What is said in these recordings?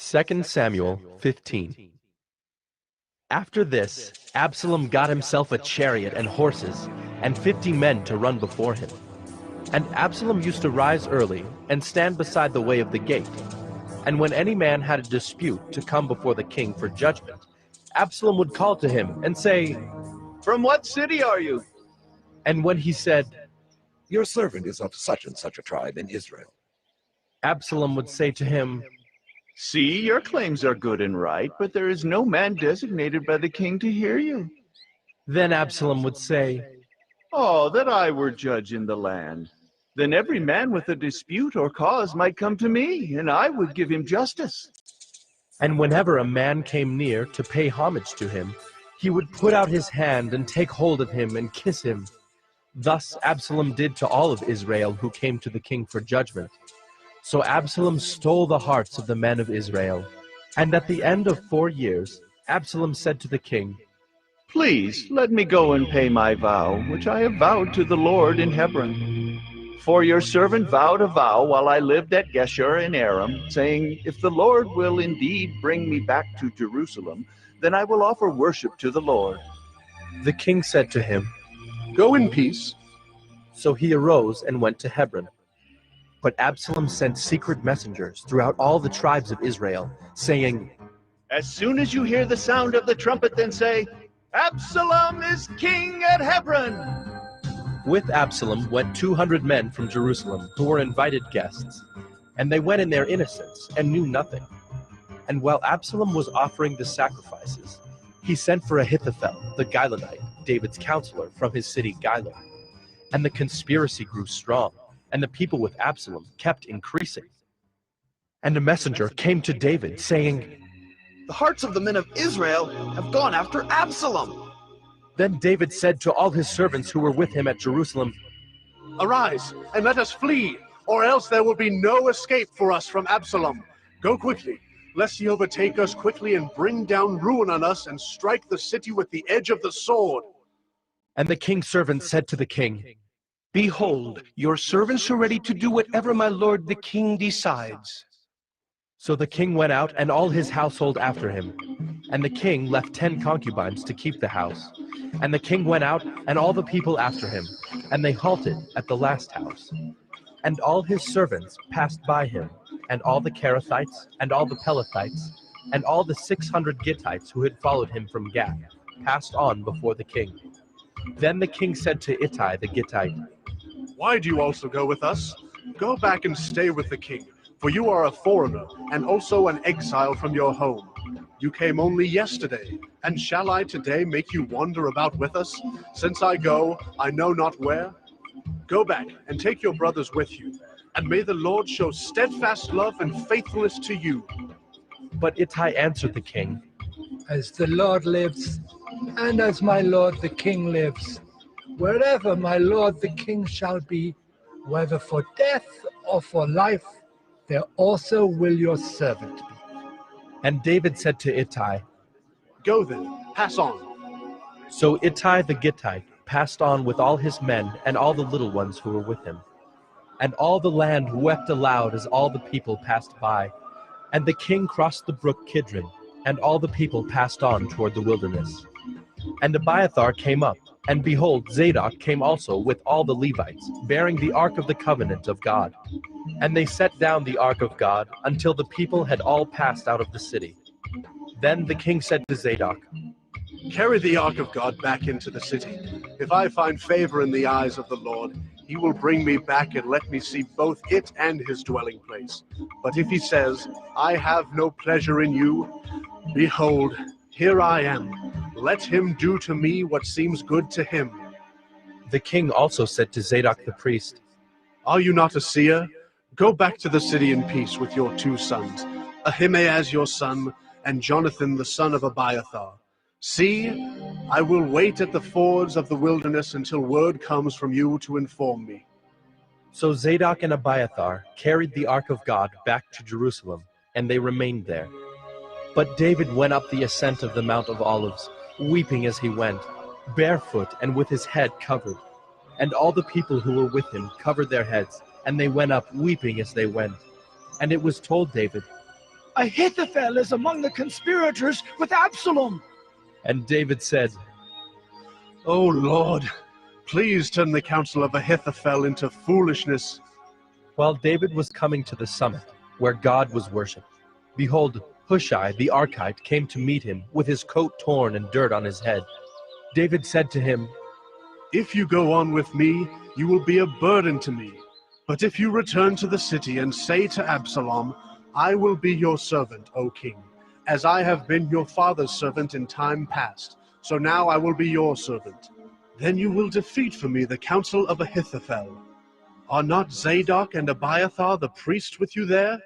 2 Samuel 15. After this, Absalom got himself a chariot and horses, and 50 men to run before him. And Absalom used to rise early and stand beside the way of the gate. And when any man had a dispute to come before the king for judgment, Absalom would call to him and say, "From what city are you?" And when he said, "Your servant is of such and such a tribe in Israel," Absalom would say to him, "See, your claims are good and right, but there is no man designated by the king to hear you." Then Absalom would say, "Oh, that I were judge in the land. Then every man with a dispute or cause might come to me, and I would give him justice." And whenever a man came near to pay homage to him, he would put out his hand and take hold of him and kiss him. Thus Absalom did to all of Israel who came to the king for judgment. So Absalom stole the hearts of the men of Israel. And at the end of 4 years, Absalom said to the king, "Please, let me go and pay my vow, which I have vowed to the Lord in Hebron. For your servant vowed a vow while I lived at Geshur in Aram, saying, 'If the Lord will indeed bring me back to Jerusalem, then I will offer worship to the Lord.'" The king said to him, "Go in peace." So he arose and went to Hebron. But Absalom sent secret messengers throughout all the tribes of Israel, saying, "As soon as you hear the sound of the trumpet, then say, 'Absalom is king at Hebron.'" With Absalom went 200 men from Jerusalem who were invited guests, and they went in their innocence and knew nothing. And while Absalom was offering the sacrifices, he sent for Ahithophel, the Gilonite, David's counselor, from his city Gilo. And the conspiracy grew strong, and the people with Absalom kept increasing. And a messenger came to David, saying, "The hearts of the men of Israel have gone after Absalom." Then David said to all his servants who were with him at Jerusalem, "Arise, and let us flee, or else there will be no escape for us from Absalom. Go quickly, lest he overtake us quickly and bring down ruin on us and strike the city with the edge of the sword." And the king's servants said to the king, "Behold, your servants are ready to do whatever my lord the king decides." So the king went out and all his household after him. And the king left 10 concubines to keep the house. And the king went out and all the people after him, and they halted at the last house. And all his servants passed by him, and all the Kerethites, and all the Pelethites, and all the 600 Gittites who had followed him from Gath, passed on before the king. Then the king said to Ittai the Gittite, "Why do you also go with us? Go back and stay with the king, for you are a foreigner, and also an exile from your home. You came only yesterday, and shall I today make you wander about with us, since I go, I know not where? Go back, and take your brothers with you, and may the Lord show steadfast love and faithfulness to you." But Ittai answered the king, "As the Lord lives, and as my lord the king lives, wherever my lord the king shall be, whether for death or for life, there also will your servant be." And David said to Ittai, "Go then, pass on." So Ittai the Gittite passed on with all his men and all the little ones who were with him. And all the land wept aloud as all the people passed by. And the king crossed the brook Kidron, and all the people passed on toward the wilderness. And Abiathar came up, and behold, Zadok came also with all the Levites, bearing the ark of the covenant of God. And they set down the ark of God until the people had all passed out of the city. Then the king said to Zadok, "Carry the ark of God back into the city. If I find favor in the eyes of the Lord, he will bring me back and let me see both it and his dwelling place. But if he says, 'I have no pleasure in you,' behold, here I am. Let him do to me what seems good to him." The king also said to Zadok the priest, "Are you not a seer? Go back to the city in peace with your 2 sons, Ahimaaz your son, and Jonathan the son of Abiathar. See, I will wait at the fords of the wilderness until word comes from you to inform me." So Zadok and Abiathar carried the ark of God back to Jerusalem, and they remained there. But David went up the ascent of the Mount of Olives, weeping as he went, barefoot and with his head covered. And all the people who were with him covered their heads, and they went up weeping as they went. And it was told David, Ahithophel is among the conspirators with Absalom. And David said, O Lord, please turn the counsel of Ahithophel into foolishness. While David was coming to the summit, where God was worshipped, behold, Hushai the Archite came to meet him, with his coat torn and dirt on his head. David said to him, If you go on with me, you will be a burden to me. But if you return to the city and say to Absalom, I will be your servant, O king, as I have been your father's servant in time past, so now I will be your servant. Then you will defeat for me the counsel of Ahithophel. Are not Zadok and Abiathar the priests with you there?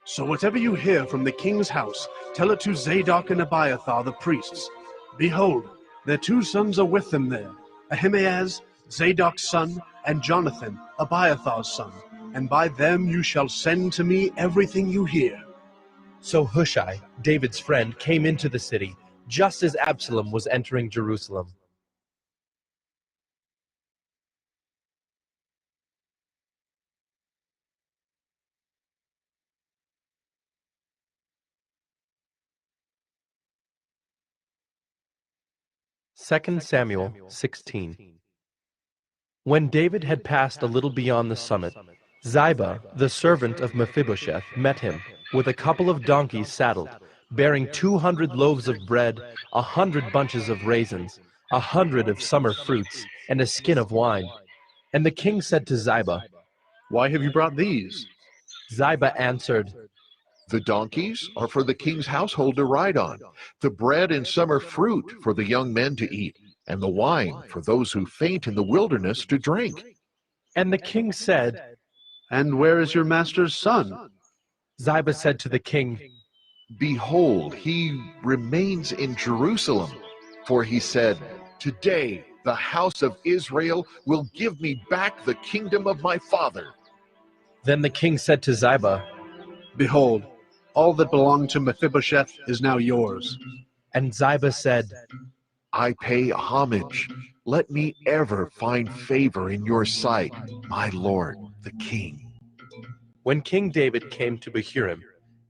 So whatever you hear from the king's house, tell it to Zadok and Abiathar the priests. Behold, their 2 sons are with them there, Ahimaaz, Zadok's son, and Jonathan, Abiathar's son, and by them you shall send to me everything you hear. So Hushai, David's friend, came into the city, just as Absalom was entering Jerusalem. Second Samuel 16. When David had passed a little beyond the summit, Ziba, the servant of Mephibosheth, met him, with a couple of donkeys saddled, bearing 200 loaves of bread, 100 bunches of raisins, 100 of summer fruits, and a skin of wine. And the king said to Ziba, Why have you brought these? Ziba answered, The donkeys are for the king's household to ride on, the bread and summer fruit for the young men to eat, and the wine for those who faint in the wilderness to drink. And the king said, And where is your master's son? Ziba said to the king, Behold, he remains in Jerusalem, for he said, Today the house of Israel will give me back the kingdom of my father. Then the king said to Ziba, Behold, all that belonged to Mephibosheth is now yours. and Ziba said, I pay homage. Let me ever find favor in your sight, my lord, the king. When King David came to Bahurim,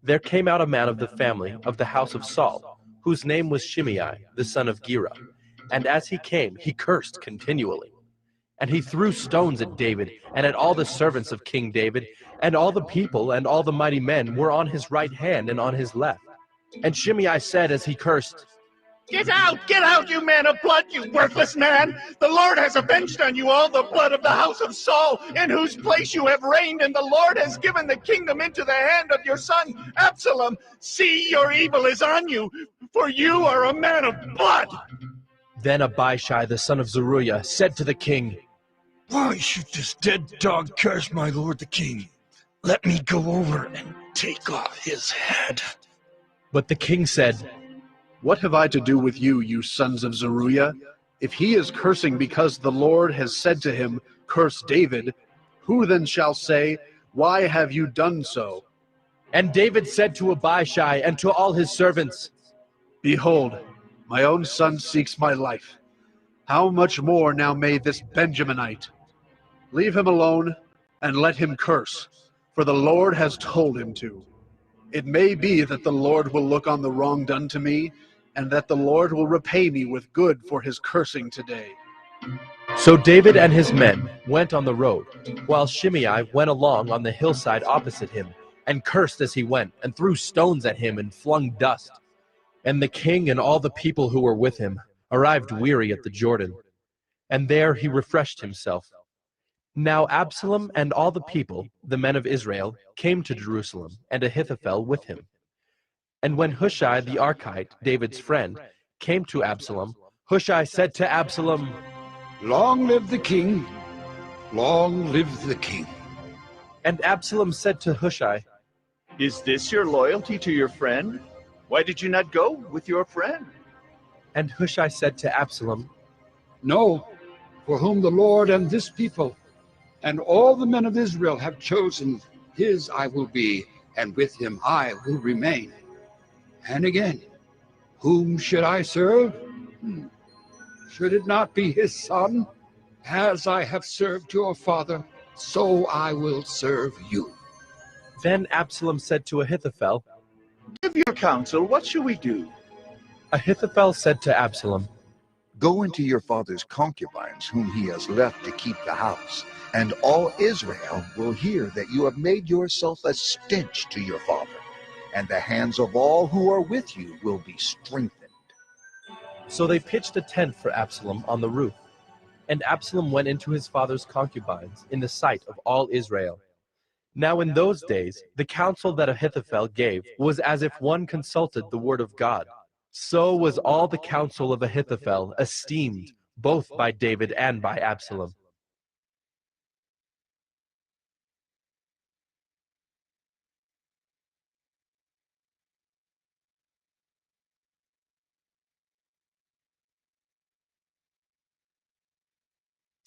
there came out a man of the family of the house of Saul, whose name was Shimei, the son of Gera. And as he came, he cursed continually. And he threw stones at David and at all the servants of King David, and all the people and all the mighty men were on his right hand and on his left. And Shimei said as he cursed, Get out, you man of blood, you worthless man! The Lord has avenged on you all the blood of the house of Saul, in whose place you have reigned, and the Lord has given the kingdom into the hand of your son Absalom. See, your evil is on you, for you are a man of blood! Then Abishai, the son of Zeruiah, said to the king, Why should this dead dog curse my lord the king? Let me go over and take off his head. But the king said, What have I to do with you, you sons of Zeruiah? If he is cursing because the Lord has said to him, Curse David, who then shall say, Why have you done so? And David said to Abishai and to all his servants, Behold, my own son seeks my life. How much more now may this Benjaminite? Leave him alone and let him curse, for the Lord has told him to. It may be that the Lord will look on the wrong done to me, and that the Lord will repay me with good for his cursing today. So David and his men went on the road, while Shimei went along on the hillside opposite him, and cursed as he went, and threw stones at him and flung dust. And the king and all the people who were with him arrived weary at the Jordan, and there he refreshed himself. Now Absalom and all the people, the men of Israel, came to Jerusalem, and Ahithophel with him. And when Hushai the Archite, David's friend, came to Absalom, Hushai said to Absalom, Long live the king! Long live the king! And Absalom said to Hushai, Is this your loyalty to your friend? Why did you not go with your friend? And Hushai said to Absalom, No, for whom the Lord and this people and all the men of Israel have chosen, his I will be, and with him I will remain. And again, whom should I serve? Should it not be his son? As I have served your father, so I will serve you. Then Absalom said to Ahithophel, Give your counsel. What shall we do? Ahithophel said to Absalom, Go into your father's concubines, whom he has left to keep the house, and all Israel will hear that you have made yourself a stench to your father, and the hands of all who are with you will be strengthened. So they pitched a tent for Absalom on the roof. And Absalom went into his father's concubines in the sight of all Israel. Now in those days, the counsel that Ahithophel gave was as if one consulted the word of God. So was all the counsel of Ahithophel esteemed, both by David and by Absalom.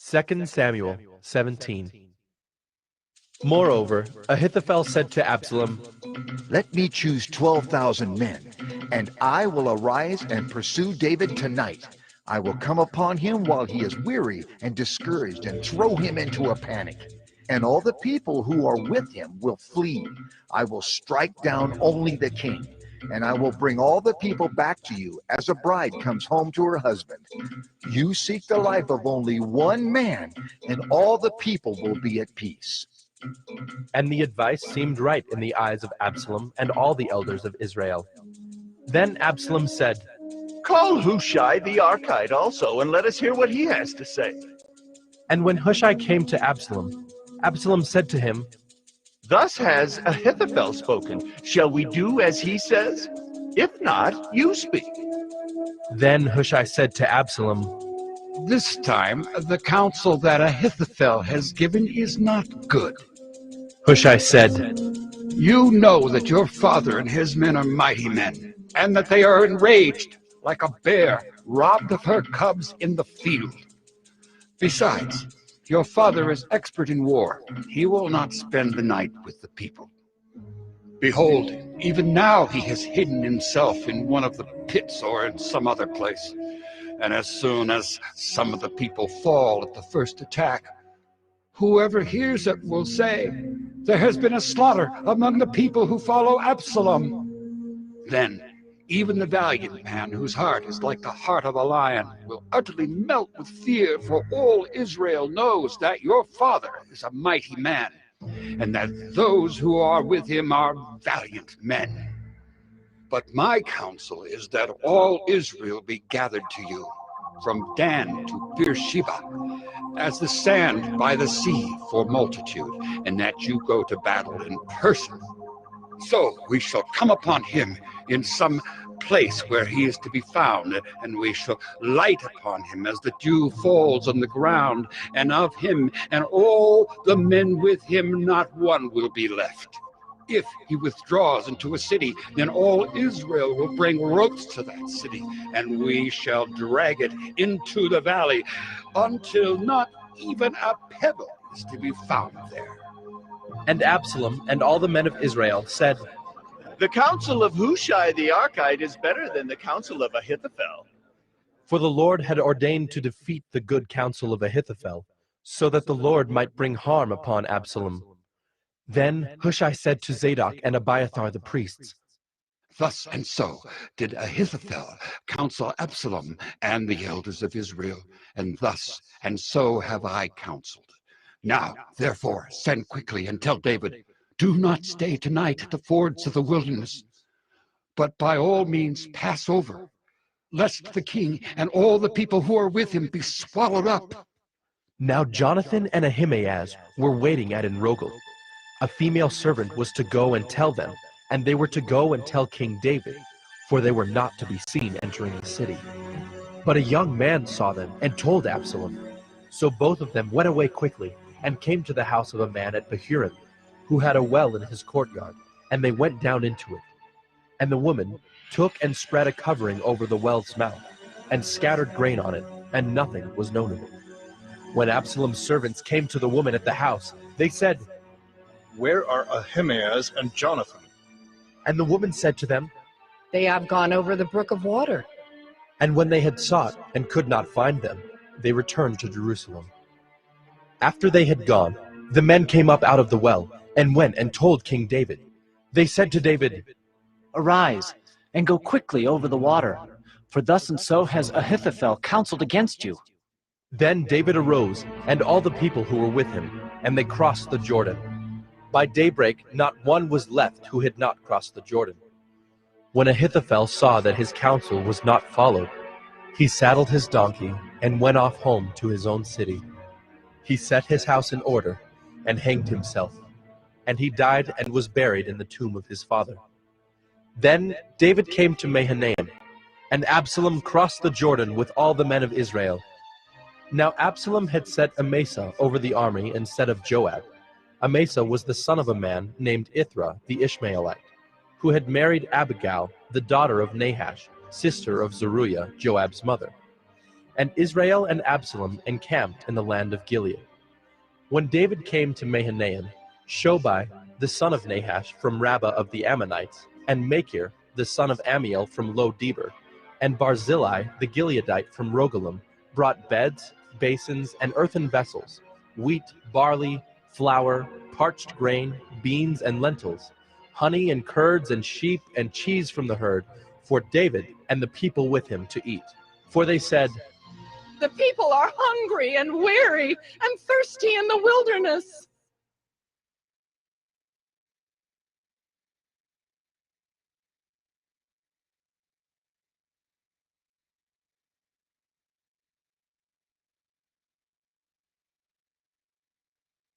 Second Samuel 17. Moreover, Ahithophel said to Absalom, Let me choose 12,000 men, and I will arise and pursue David tonight. I will come upon him while he is weary and discouraged, and throw him into a panic. And all the people who are with him will flee. I will strike down only the king, and I will bring all the people back to you as a bride comes home to her husband. You seek the life of only one man, and all the people will be at peace. And the advice seemed right in the eyes of Absalom and all the elders of Israel. Then Absalom said, Call Hushai the Archite also, and let us hear what he has to say. And when Hushai came to Absalom, Absalom said to him, Thus has Ahithophel spoken. Shall we do as he says? If not, you speak. Then Hushai said to Absalom, This time the counsel that Ahithophel has given is not good. Hushai said, You know that your father and his men are mighty men, and that they are enraged like a bear robbed of her cubs in the field. Besides, your father is expert in war. He will not spend the night with the people. Behold, even now he has hidden himself in one of the pits or in some other place. And as soon as some of the people fall at the first attack, whoever hears it will say, There has been a slaughter among the people who follow Absalom. Then even the valiant man, whose heart is like the heart of a lion, will utterly melt with fear, for all Israel knows that your father is a mighty man, and that those who are with him are valiant men. But my counsel is that all Israel be gathered to you, from Dan to Beersheba, as the sand by the sea for multitude, and that you go to battle in person. So we shall come upon him in some place where he is to be found, and we shall light upon him as the dew falls on the ground, and of him and all the men with him not one will be left. If he withdraws into a city, then all Israel will bring ropes to that city, and we shall drag it into the valley until not even a pebble is to be found there. And Absalom and all the men of Israel said, The counsel of Hushai the Archite is better than the counsel of Ahithophel. For the Lord had ordained to defeat the good counsel of Ahithophel, so that the Lord might bring harm upon Absalom. Then Hushai said to Zadok and Abiathar the priests, Thus and so did Ahithophel counsel Absalom and the elders of Israel, and thus and so have I counseled. Now, therefore, send quickly and tell David, Do not stay tonight at the fords of the wilderness, but by all means pass over, lest the king and all the people who are with him be swallowed up. Now Jonathan and Ahimaaz were waiting at Enrogel. A female servant was to go and tell them, and they were to go and tell King David, for they were not to be seen entering the city. But a young man saw them and told Absalom. So both of them went away quickly and came to the house of a man at Bahurim, who had a well in his courtyard, and they went down into it. And the woman took and spread a covering over the well's mouth, and scattered grain on it, and nothing was known of it. When Absalom's servants came to the woman at the house, they said, Where are Ahimaaz and Jonathan? And the woman said to them, They have gone over the brook of water. And when they had sought and could not find them, they returned to Jerusalem. After they had gone, the men came up out of the well, and went and told King David. They said to David, Arise, and go quickly over the water, for thus and so has Ahithophel counseled against you. Then David arose, and all the people who were with him, and they crossed the Jordan. By daybreak, not one was left who had not crossed the Jordan. When Ahithophel saw that his counsel was not followed, he saddled his donkey and went off home to his own city. He set his house in order and hanged himself, and he died and was buried in the tomb of his father. Then David came to Mahanaim, and Absalom crossed the Jordan with all the men of Israel. Now Absalom had set Amasa over the army instead of Joab. Amasa was the son of a man named Ithra the Ishmaelite, who had married Abigail, the daughter of Nahash, sister of Zeruiah, Joab's mother. And Israel and Absalom encamped in the land of Gilead. When David came to Mahanaim, Shobai, the son of Nahash from Rabbah of the Ammonites, and Machir, the son of Amiel from Lo-debar, and Barzillai, the Gileadite from Rogelim, brought beds, basins, and earthen vessels, wheat, barley, flour, parched grain, beans, and lentils, honey and curds and sheep and cheese from the herd, for David and the people with him to eat. For they said, The people are hungry and weary and thirsty in the wilderness.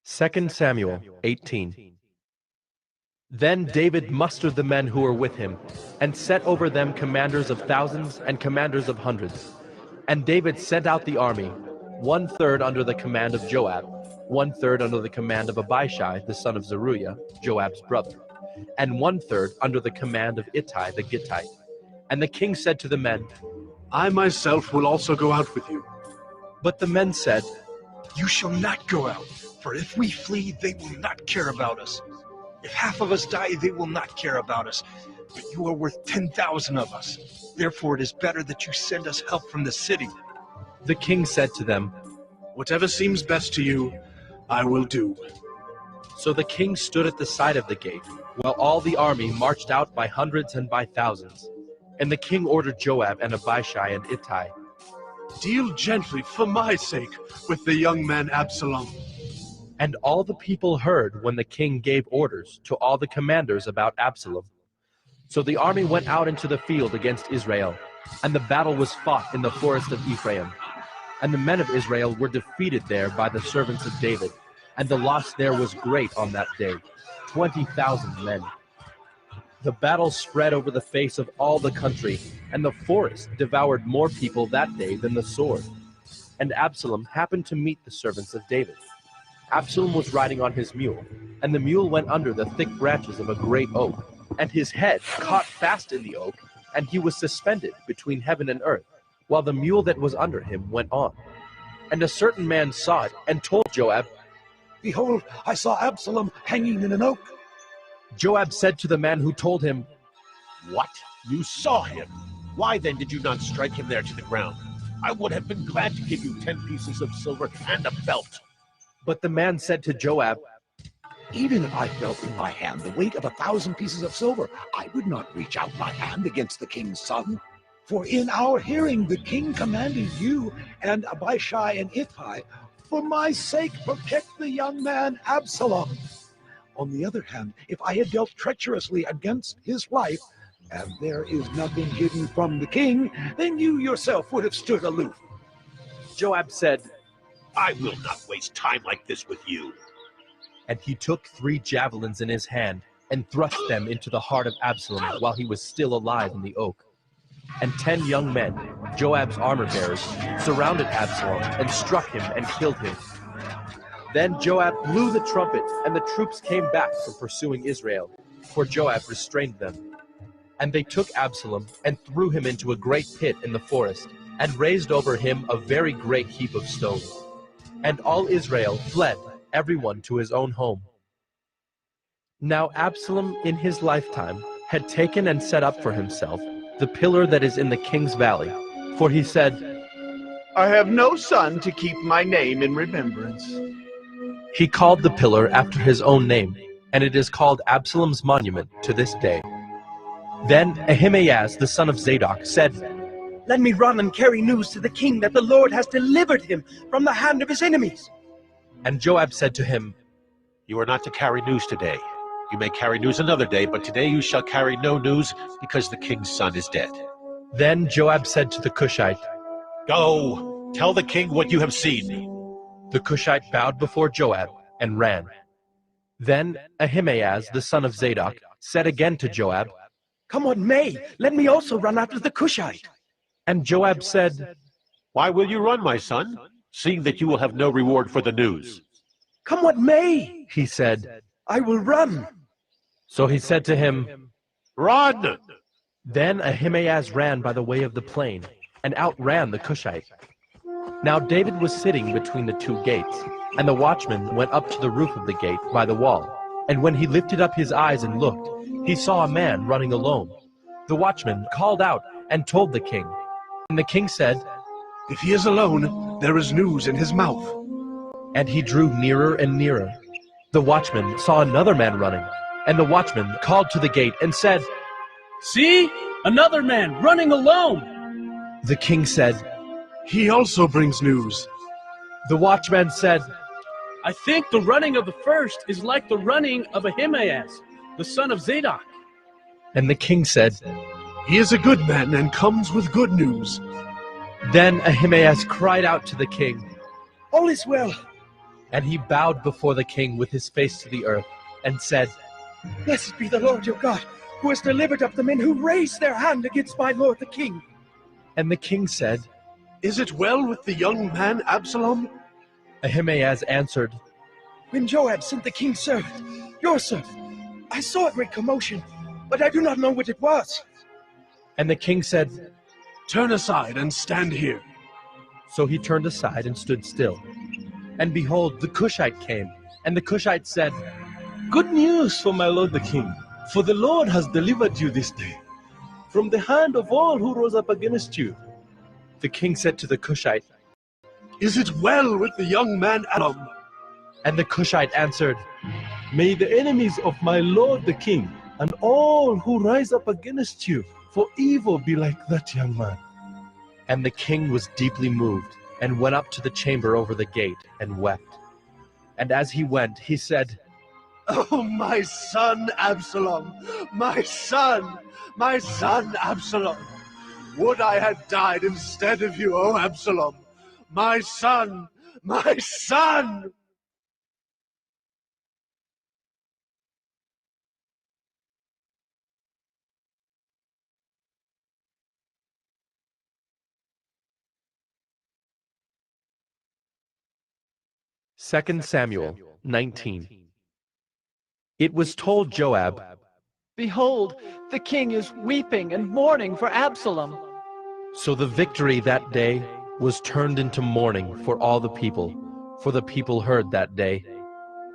Second Samuel 18. Then David mustered the men who were with him, and set over them commanders of thousands and commanders of hundreds. And David sent out the army, 1/3 under the command of Joab, 1/3 under the command of Abishai the son of Zeruiah, Joab's brother, and 1/3 under the command of Ittai the Gittite. And the king said to the men, I myself will also go out with you. But the men said, You shall not go out, for if we flee, they will not care about us. If half of us die, they will not care about us. But you are worth 10,000 of us. Therefore it is better that you send us help from the city. The king said to them, Whatever seems best to you, I will do. So the king stood at the side of the gate, while all the army marched out by hundreds and by thousands. And the king ordered Joab and Abishai and Ittai, Deal gently, for my sake, with the young man Absalom. And all the people heard when the king gave orders to all the commanders about Absalom. So the army went out into the field against Israel, and the battle was fought in the forest of Ephraim. And the men of Israel were defeated there by the servants of David, and the loss there was great on that day, 20,000 men. The battle spread over the face of all the country, and the forest devoured more people that day than the sword. And Absalom happened to meet the servants of David. Absalom was riding on his mule, and the mule went under the thick branches of a great oak, and his head caught fast in the oak, and he was suspended between heaven and earth, while the mule that was under him went on. And a certain man saw it, and told Joab, Behold, I saw Absalom hanging in an oak. Joab said to the man who told him, What? You saw him? Why then did you not strike him there to the ground? I would have been glad to give you 10 pieces of silver and a belt. But the man said to Joab, Even if I felt in my hand the weight of 1,000 pieces of silver, I would not reach out my hand against the king's son. For in our hearing the king commanded you and Abishai and Ittai, for my sake protect the young man Absalom. On the other hand, if I had dealt treacherously against his life, and there is nothing hidden from the king, then you yourself would have stood aloof. Joab said, I will not waste time like this with you. And he took 3 javelins in his hand, and thrust them into the heart of Absalom while he was still alive in the oak. And 10 young men, Joab's armor-bearers, surrounded Absalom and struck him and killed him. Then Joab blew the trumpet, and the troops came back from pursuing Israel, for Joab restrained them. And they took Absalom and threw him into a great pit in the forest, and raised over him a very great heap of stones. And all Israel fled, everyone to his own home. Now Absalom in his lifetime had taken and set up for himself the pillar that is in the king's valley, for he said, I have no son to keep my name in remembrance. He called the pillar after his own name, and it is called Absalom's monument to this day. Then Ahimaaz the son of Zadok said, Let me run and carry news to the king that the Lord has delivered him from the hand of his enemies. And Joab said to him, You are not to carry news today. You may carry news another day, but today you shall carry no news, because the king's son is dead. Then Joab said to the Cushite, Go, tell the king what you have seen. The Cushite bowed before Joab and ran. Then Ahimaaz the son of Zadok said again to Joab, Come what may, let me also run after the Cushite. And Joab said, Why will you run, my son, seeing that you will have no reward for the news? Come what may, he said, I will run. So he said to him, Run! Then Ahimaaz ran by the way of the plain, and outran the Cushite. Now David was sitting between the two gates, and the watchman went up to the roof of the gate by the wall. And when he lifted up his eyes and looked, he saw a man running alone. The watchman called out and told the king. And the king said, If he is alone, there is news in his mouth. And he drew nearer and nearer. The watchman saw another man running, and the watchman called to the gate and said, See, another man running alone. The king said, He also brings news. The watchman said, I think the running of the first is like the running of Ahimaaz, the son of Zadok. And the king said, He is a good man and comes with good news. Then Ahimaaz cried out to the king, All is well. And he bowed before the king with his face to the earth, and said, Blessed be the Lord your God, who has delivered up the men who raised their hand against my lord the king. And the king said, Is it well with the young man Absalom? Ahimaaz answered, When Joab sent the king's servant, your servant, I saw a great commotion, but I do not know what it was. And the king said, Turn aside and stand here. So he turned aside and stood still. And behold, the Cushite came, and the Cushite said, Good news for my lord the king, for the Lord has delivered you this day from the hand of all who rose up against you. The king said to the Cushite, Is it well with the young man Absalom? And the Cushite answered, May the enemies of my lord the king and all who rise up against you for evil be like that young man. And the king was deeply moved, and went up to the chamber over the gate, and wept. And as he went, he said, Oh, my son Absalom, my son Absalom. Would I had died instead of you, O Absalom. My son, my son! Second Samuel 19. It was told Joab, Behold, the king is weeping and mourning for Absalom. So the victory that day was turned into mourning for all the people, for the people heard that day.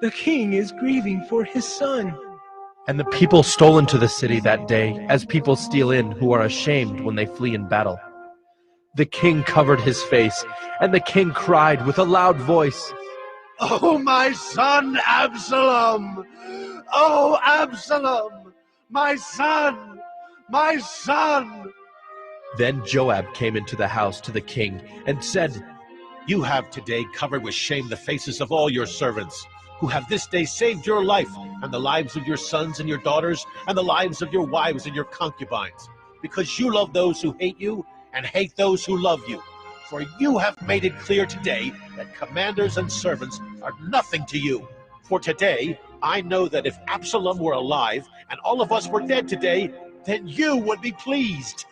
The king is grieving for his son. And the people stole into the city that day, as people steal in who are ashamed when they flee in battle. The king covered his face, and the king cried with a loud voice, Oh, my son Absalom! Oh, Absalom! My son! My son! Then Joab came into the house to the king and said, You have today covered with shame the faces of all your servants, who have this day saved your life, and the lives of your sons and your daughters, and the lives of your wives and your concubines, because you love those who hate you, and hate those who love you. For you have made it clear today that commanders and servants are nothing to you. For today, I know that if Absalom were alive, and all of us were dead today, then you would be pleased.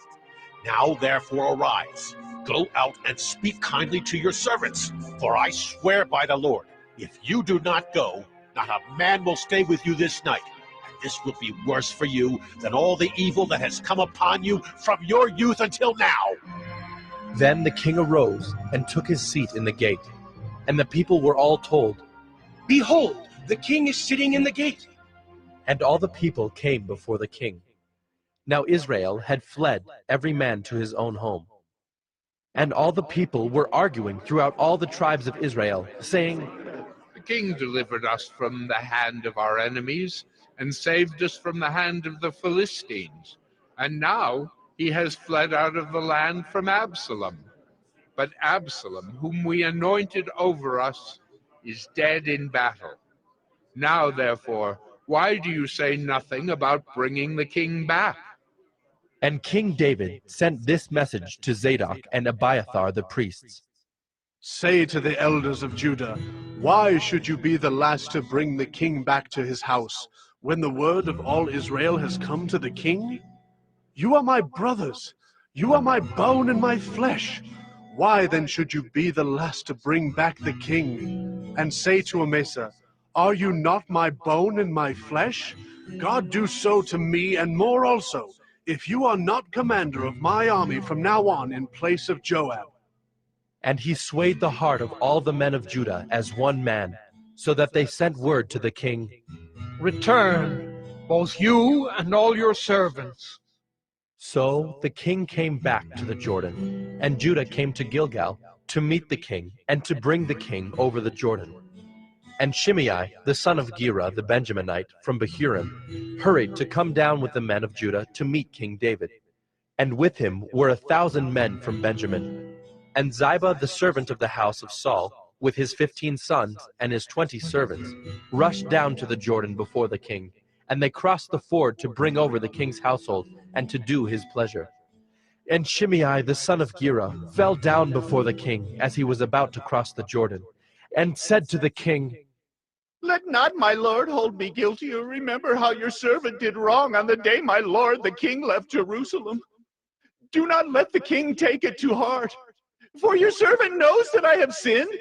Now therefore arise, go out and speak kindly to your servants, for I swear by the Lord, if you do not go, not a man will stay with you this night, and this will be worse for you than all the evil that has come upon you from your youth until now. Then the king arose and took his seat in the gate, and the people were all told, Behold, the king is sitting in the gate. And all the people came before the king. Now Israel had fled, every man to his own home. And all the people were arguing throughout all the tribes of Israel, saying, The king delivered us from the hand of our enemies, and saved us from the hand of the Philistines. And now he has fled out of the land from Absalom. But Absalom, whom we anointed over us, is dead in battle. Now, therefore, why do you say nothing about bringing the king back?" And King David sent this message to Zadok and Abiathar the priests. "Say to the elders of Judah, why should you be the last to bring the king back to his house, when the word of all Israel has come to the king? You are my brothers, you are my bone and my flesh. Why then should you be the last to bring back the king? And say to Amasa, are you not my bone and my flesh? God do so to me and more also, if you are not commander of my army from now on in place of Joab." And he swayed the heart of all the men of Judah as one man, so that they sent word to the king, "Return, both you and all your servants." So the king came back to the Jordan, and Judah came to Gilgal to meet the king and to bring the king over the Jordan. And Shimei, the son of Gera the Benjaminite from Bahurim, hurried to come down with the men of Judah to meet King David. And with him were 1,000 men from Benjamin. And Ziba, the servant of the house of Saul, with his 15 sons and his 20 servants, rushed down to the Jordan before the king. And they crossed the ford to bring over the king's household and to do his pleasure. And Shimei, the son of Gera, fell down before the king as he was about to cross the Jordan, and said to the king, "Let not my lord hold me guilty, or remember how your servant did wrong on the day my lord the king left Jerusalem. Do not let the king take it to heart, for your servant knows that I have sinned.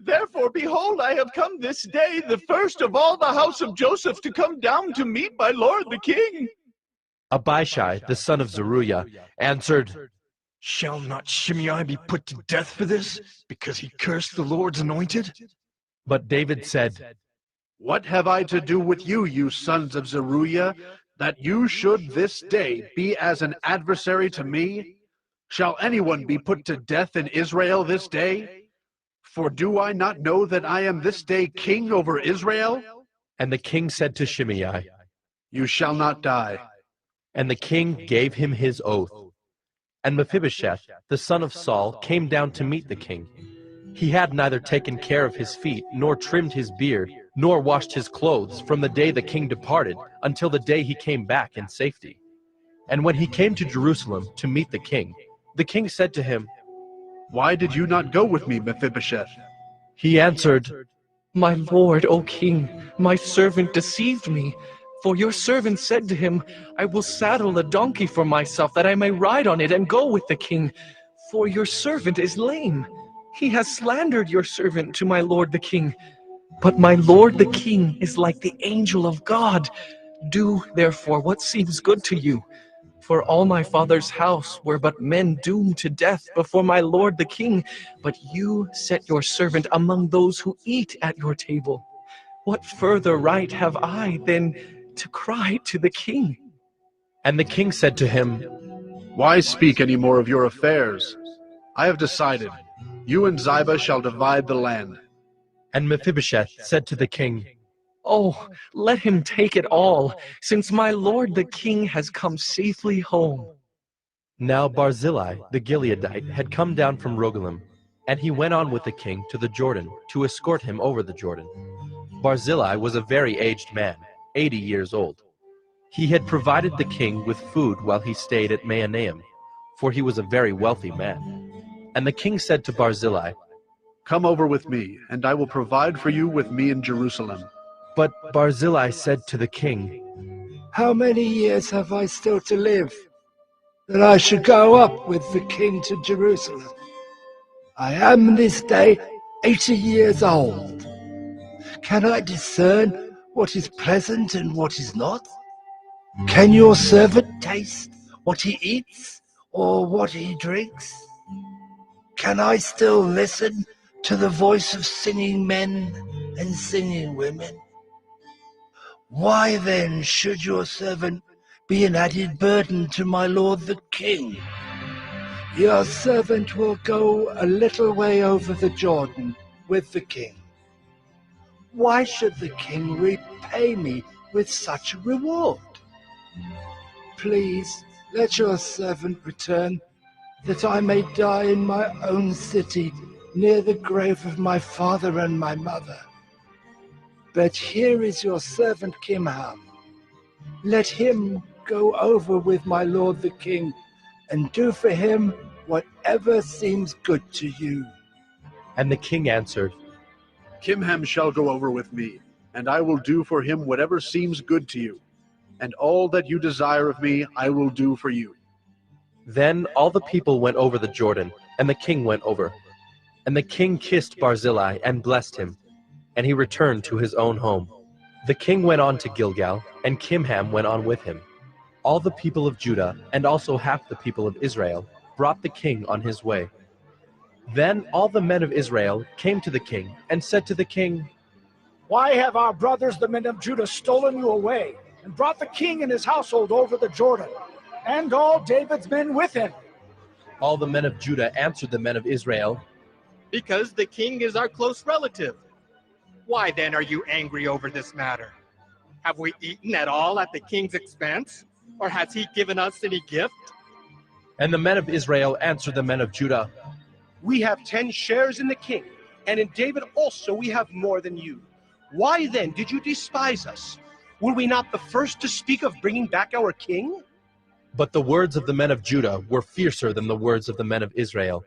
Therefore, behold, I have come this day, the first of all the house of Joseph, to come down to meet my lord the king." Abishai, the son of Zeruiah, answered, "Shall not Shimei be put to death for this, because he cursed the Lord's anointed?" But David said, "What have I to do with you, you sons of Zeruiah, that you should this day be as an adversary to me? Shall anyone be put to death in Israel this day? For do I not know that I am this day king over Israel?" And the king said to Shimei, "You shall not die." And the king gave him his oath. And Mephibosheth, the son of Saul, came down to meet the king. He had neither taken care of his feet, nor trimmed his beard, nor washed his clothes from the day the king departed until the day he came back in safety. And when he came to Jerusalem to meet the king said to him, "Why did you not go with me, Mephibosheth?" He answered, "My lord, O king, my servant deceived me. For your servant said to him, I will saddle a donkey for myself, that I may ride on it and go with the king. For your servant is lame. He has slandered your servant to my lord the king. But my lord the king is like the angel of God. Do, therefore, what seems good to you. For all my father's house were but men doomed to death before my lord the king, but you set your servant among those who eat at your table. What further right have I than to cry to the king?" And the king said to him, "Why speak any more of your affairs? I have decided. You and Ziba shall divide the land." And Mephibosheth said to the king, "Oh, let him take it all, since my lord the king has come safely home." Now Barzillai the Gileadite had come down from Rogelim, and he went on with the king to the Jordan to escort him over the Jordan. Barzillai was a very aged man, 80 years old. He had provided the king with food while he stayed at Mahanaim, for he was a very wealthy man. And the king said to Barzillai, "Come over with me, and I will provide for you with me in Jerusalem." But Barzillai said to the king, "How many years have I still to live, that I should go up with the king to Jerusalem? I am this day 80 years old. Can I discern what is pleasant and what is not? Can your servant taste what he eats or what he drinks? Can I still listen to the voice of singing men and singing women? Why then should your servant be an added burden to my lord the king? Your servant will go a little way over the Jordan with the king. Why should the king repay me with such a reward? Please let your servant return, that I may die in my own city, near the grave of my father and my mother. But here is your servant Kimham. Let him go over with my lord the king, and do for him whatever seems good to you. And the king answered, Kimham shall go over with me, and I will do for him whatever seems good to you. And all that you desire of me, I will do for you. Then all the people went over the Jordan, and the king went over. And the king kissed Barzillai and blessed him, and he returned to his own home. The king went on to Gilgal, and Kimham went on with him. All the people of Judah, and also half the people of Israel, brought the king on his way. Then all the men of Israel came to the king, and said to the king, Why have our brothers, the men of Judah, stolen you away, and brought the king and his household over the Jordan, and all David's men with him? All the men of Judah answered the men of Israel, Because the king is our close relative. Why then are you angry over this matter? Have we eaten at all at the king's expense? Or has he given us any gift? And the men of Israel answered the men of Judah, We have 10 shares in the king, and in David also we have more than you. Why then did you despise us? Were we not the first to speak of bringing back our king? But the words of the men of Judah were fiercer than the words of the men of Israel.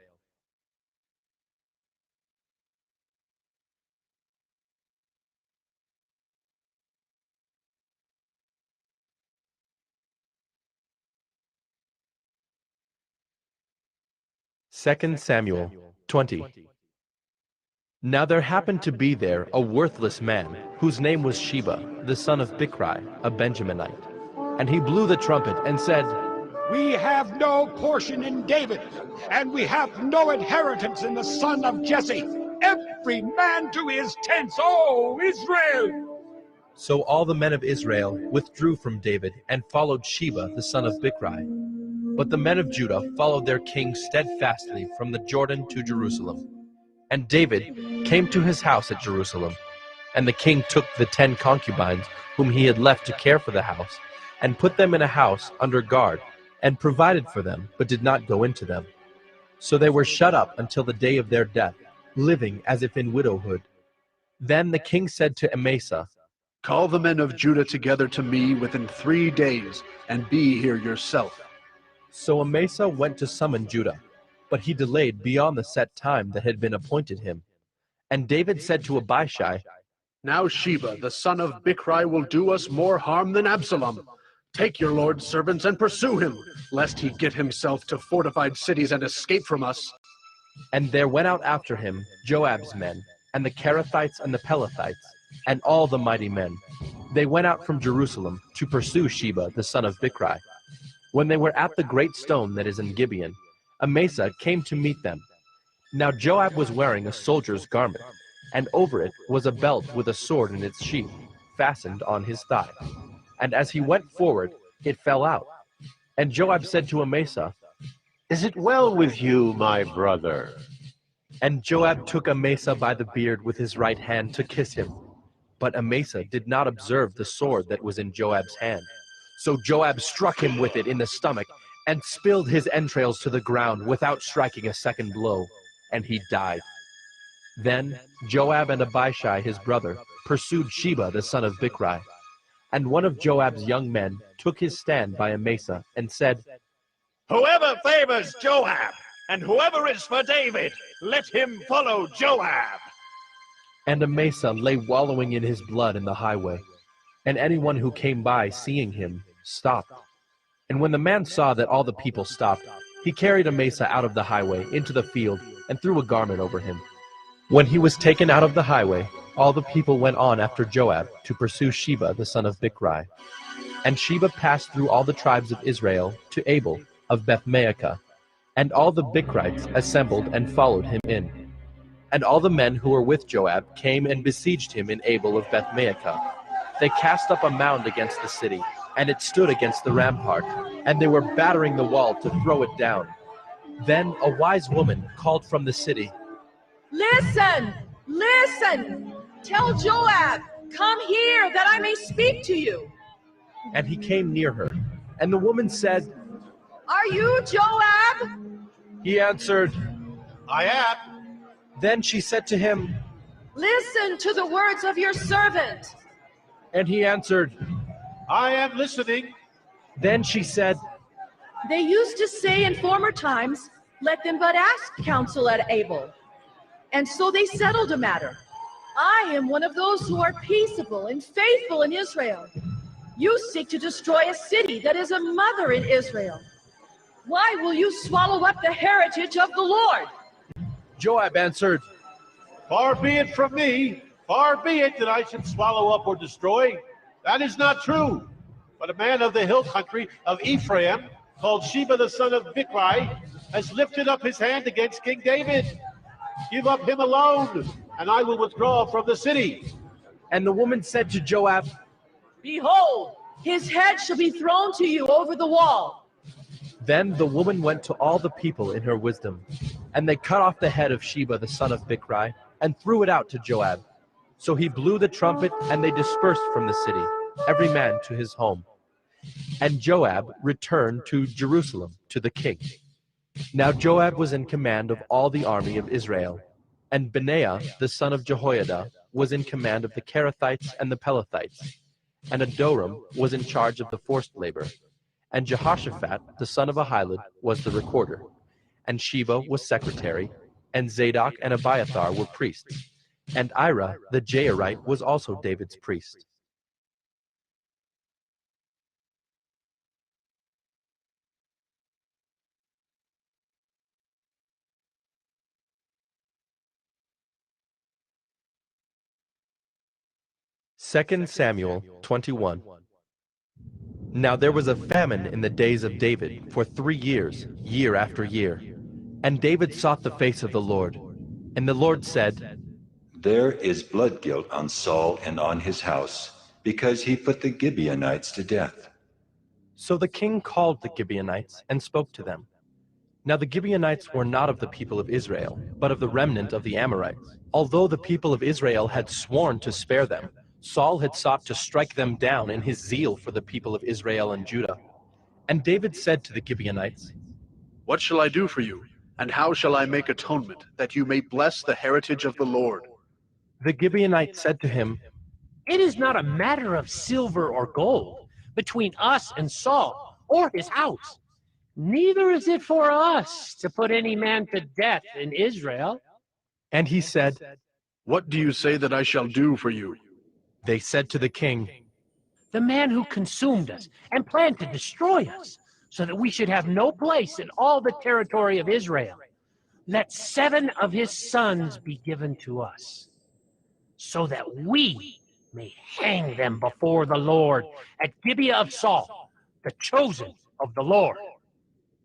Second Samuel 20. Now there happened to be there a worthless man, whose name was Sheba, the son of Bichri, a Benjaminite. And he blew the trumpet and said, We have no portion in David, and we have no inheritance in the son of Jesse. Every man to his tents, O Israel! So all the men of Israel withdrew from David and followed Sheba, the son of Bichri. But the men of Judah followed their king steadfastly from the Jordan to Jerusalem. And David came to his house at Jerusalem. And the king took the 10 concubines whom he had left to care for the house, and put them in a house under guard, and provided for them, but did not go into them. So they were shut up until the day of their death, living as if in widowhood. Then the king said to Amasa, Call the men of Judah together to me within 3 days, and be here yourself. So Amasa went to summon Judah, but he delayed beyond the set time that had been appointed him. And David said to Abishai, Now Sheba, the son of Bichri, will do us more harm than Absalom. Take your lord's servants and pursue him, lest he get himself to fortified cities and escape from us. And there went out after him Joab's men, and the Kerethites and the Pelethites, and all the mighty men. They went out from Jerusalem to pursue Sheba, the son of Bichri. When they were at the great stone that is in Gibeon, Amasa came to meet them. Now Joab was wearing a soldier's garment, and over it was a belt with a sword in its sheath, fastened on his thigh. And as he went forward, it fell out. And Joab said to Amasa, Is it well with you, my brother? And Joab took Amasa by the beard with his right hand to kiss him. But Amasa did not observe the sword that was in Joab's hand. So Joab struck him with it in the stomach, and spilled his entrails to the ground without striking a second blow, and he died. Then Joab and Abishai his brother pursued Sheba the son of Bichri. And one of Joab's young men took his stand by Amasa and said, Whoever favors Joab, and whoever is for David, let him follow Joab. And Amasa lay wallowing in his blood in the highway. And anyone who came by, seeing him, stopped. And when the man saw that all the people stopped, he carried Amasa out of the highway into the field and threw a garment over him. When he was taken out of the highway, all the people went on after Joab to pursue Sheba the son of Bichri. And Sheba passed through all the tribes of Israel to Abel of Beth-maachah. And all the Bichrites assembled and followed him in. And all the men who were with Joab came and besieged him in Abel of Beth-maachah. They cast up a mound against the city, and it stood against the rampart, and they were battering the wall to throw it down. Then a wise woman called from the city, Listen! Listen! Tell Joab, come here that I may speak to you. And he came near her. And the woman said, Are you Joab? He answered, I am. Then she said to him, Listen to the words of your servant. And he answered, I am listening. Then she said, They used to say in former times, let them but ask counsel at Abel. And so they settled a matter. I am one of those who are peaceable and faithful in Israel. You seek to destroy a city that is a mother in Israel. Why will you swallow up the heritage of the Lord? Joab answered, Far be it from me, far be it that I should swallow up or destroy. That is not true. But a man of the hill country of Ephraim, called Sheba the son of Bichri, has lifted up his hand against King David. Give up him alone, and I will withdraw from the city. And the woman said to Joab, Behold, his head shall be thrown to you over the wall. Then the woman went to all the people in her wisdom, and they cut off the head of Sheba the son of Bichri, and threw it out to Joab. So he blew the trumpet, and they dispersed from the city, every man to his home. And Joab returned to Jerusalem to the king. Now Joab was in command of all the army of Israel, and Benaiah the son of Jehoiada was in command of the Kerethites and the Pelethites, and Adoram was in charge of the forced labor, and Jehoshaphat the son of Ahilud was the recorder, and Sheba was secretary, and Zadok and Abiathar were priests, and Ira the Jairite was also David's priest. Second Samuel 21. Now there was a famine in the days of David for 3 years, year after year. And David sought the face of the Lord. And the Lord said, There is blood guilt on Saul and on his house, because he put the Gibeonites to death. So the king called the Gibeonites and spoke to them. Now the Gibeonites were not of the people of Israel, but of the remnant of the Amorites. Although the people of Israel had sworn to spare them, Saul had sought to strike them down in his zeal for the people of Israel and Judah. And David said to the Gibeonites, What shall I do for you, and how shall I make atonement, that you may bless the heritage of the Lord? The Gibeonites said to him, It is not a matter of silver or gold between us and Saul or his house. Neither is it for us to put any man to death in Israel. And he said, What do you say that I shall do for you? They said to the king, The man who consumed us and planned to destroy us, so that we should have no place in all the territory of Israel. Let 7 of his sons be given to us, so that we may hang them before the Lord at Gibeah of Saul, the chosen of the Lord.